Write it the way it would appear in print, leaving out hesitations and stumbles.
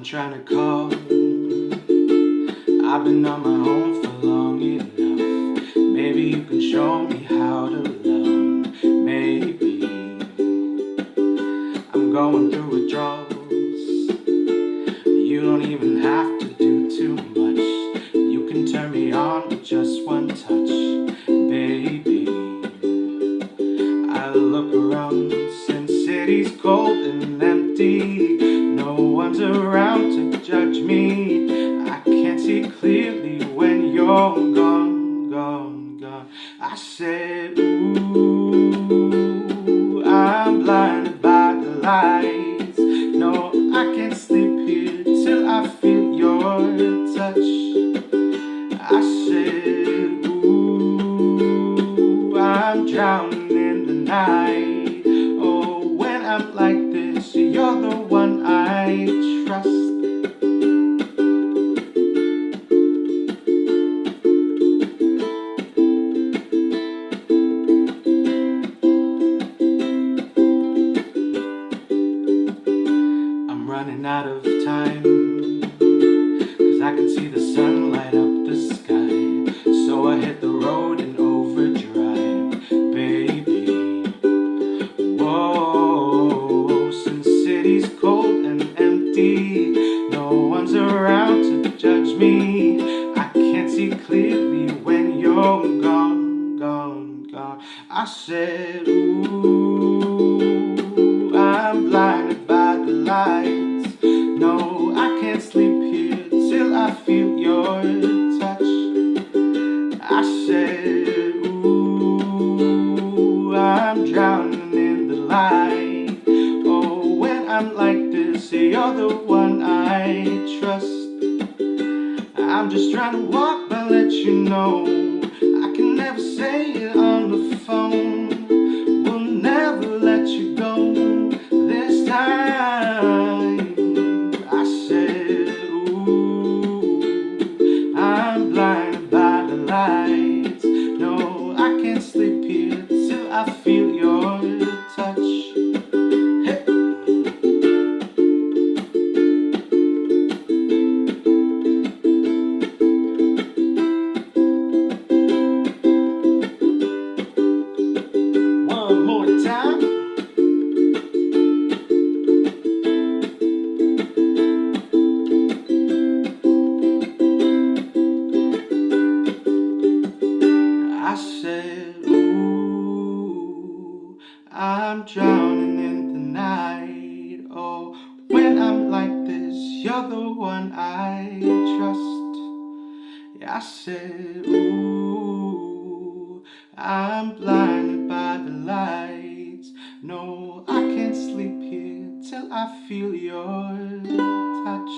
trying to call. I've been on my own for long enough. Maybe you can show me how to love. Maybe I'm going through withdrawals. You don't even have to do too much. You can turn me on with just one touch, baby. I look around, since city's cold and empty. No one's around to judge me. I can't see clearly when you're gone, gone, gone. I said, ooh, I'm blinded by the lights. No, I can't sleep here till I feel your touch. I said, ooh, I'm drowning in the night. Oh, when I'm like this, you're the one I trust. I'm running out of time, 'cause I can see the sun light up the sky. So I hit the road in overdrive, baby. Whoa, since city's cold and empty, no one's around to judge me. I can't see clearly when you're gone, gone, gone. I said, ooh, I'm blinded by the lights. No, I can't sleep here till I feel your touch. I said, ooh, I'm drowning in the light. Oh, when I'm like this, you're the one I trust. I'm just trying to walk but let you know I can never say it on the phone. We'll never let you go this time. I said, ooh, I'm blinded by the lights. No, I can't sleep here till I feel your touch. Hey. One more time. I said, ooh, I'm drowning in the night. Oh, when I'm like this, you're the one I trust. Yeah, I said, ooh, I'm blinded by the lights. No, I can't sleep here till I feel your touch.